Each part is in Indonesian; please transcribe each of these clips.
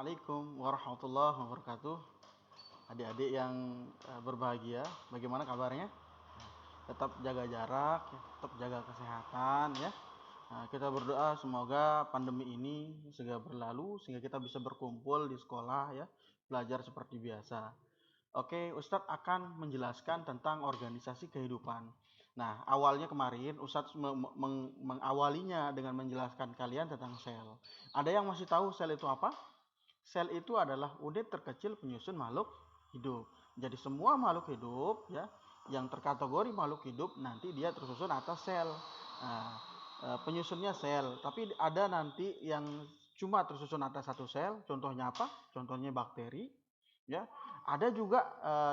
Assalamualaikum warahmatullahi wabarakatuh. Adik-adik yang berbahagia, bagaimana kabarnya? Tetap jaga jarak, tetap jaga kesehatan ya. Kita berdoa semoga pandemi ini segera berlalu sehingga kita bisa berkumpul di sekolah ya, belajar seperti biasa. Oke, Ustadz akan menjelaskan tentang organisasi kehidupan. Nah, awalnya kemarin Ustadz mengawalinya dengan menjelaskan kalian tentang sel. Ada yang masih tahu sel itu apa? Sel itu adalah unit terkecil penyusun makhluk hidup. Jadi semua makhluk hidup ya yang terkategori makhluk hidup nanti dia tersusun atas sel. Nah, penyusunnya sel, tapi ada nanti yang cuma tersusun atas satu sel. Contohnya apa? Contohnya bakteri, ya. Ada juga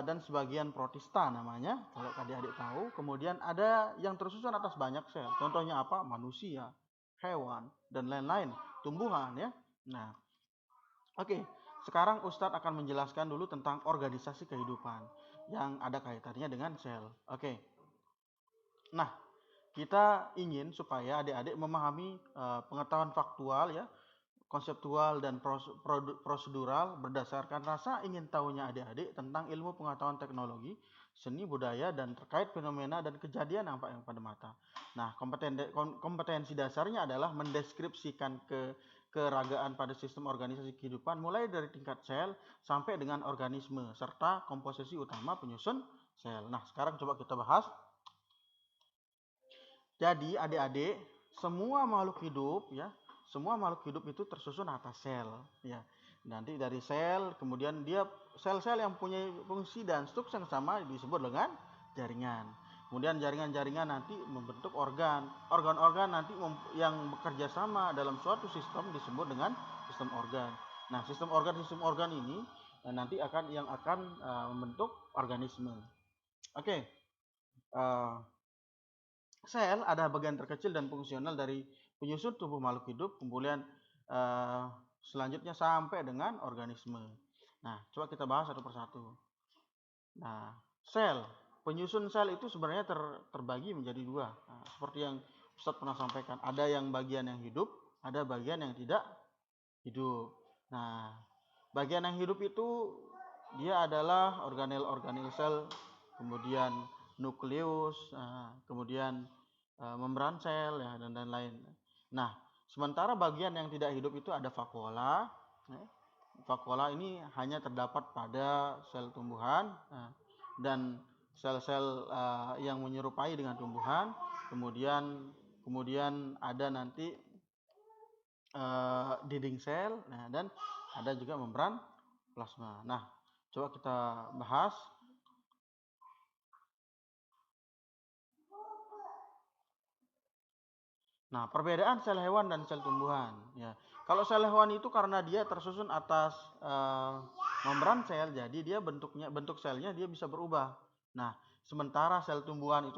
dan sebagian protista namanya, kalau adik-adik tahu. Kemudian ada yang tersusun atas banyak sel. Contohnya apa? Manusia, hewan, dan lain-lain, tumbuhan ya. Nah, oke, sekarang Ustadz akan menjelaskan dulu tentang organisasi kehidupan yang ada kaitannya dengan sel. Oke, nah kita ingin supaya adik-adik memahami pengetahuan faktual ya, konseptual dan prosedural berdasarkan rasa ingin tahunya adik-adik tentang ilmu pengetahuan teknologi, seni budaya dan terkait fenomena dan kejadian nampak yang pada mata. Nah, kompetensi dasarnya adalah mendeskripsikan keragaan pada sistem organisasi kehidupan mulai dari tingkat sel sampai dengan organisme serta komposisi utama penyusun sel. Nah, sekarang coba kita bahas. Jadi adik-adik, semua makhluk hidup ya, semua makhluk hidup itu tersusun atas sel ya. Nanti dari sel kemudian dia sel-sel yang punya fungsi dan struktur yang sama disebut dengan jaringan. Kemudian jaringan-jaringan nanti membentuk organ. Organ-organ nanti yang bekerja sama dalam suatu sistem disebut dengan sistem organ. Nah, sistem organ ini nanti akan membentuk organisme. Oke. Sel adalah bagian terkecil dan fungsional dari penyusun tubuh makhluk hidup, kemudian selanjutnya sampai dengan organisme. Nah, coba kita bahas satu persatu. Nah, penyusun sel itu sebenarnya terbagi menjadi dua. Nah, seperti yang Ustadz pernah sampaikan, ada yang bagian yang hidup, ada bagian yang tidak hidup. Nah, bagian yang hidup itu dia adalah organel-organel sel, kemudian nukleus, kemudian membran sel ya, dan lain-lain. Nah, sementara bagian yang tidak hidup itu ada vakuola. Vakuola ini hanya terdapat pada sel tumbuhan dan sel-sel yang menyerupai dengan tumbuhan. Kemudian ada nanti dinding sel, dan ada juga membran plasma. Nah, coba kita bahas. Nah, perbedaan sel hewan dan sel tumbuhan ya. Kalau sel hewan itu karena dia tersusun atas membran sel, jadi dia bentuk selnya dia bisa berubah. Nah, sementara sel tumbuhan itu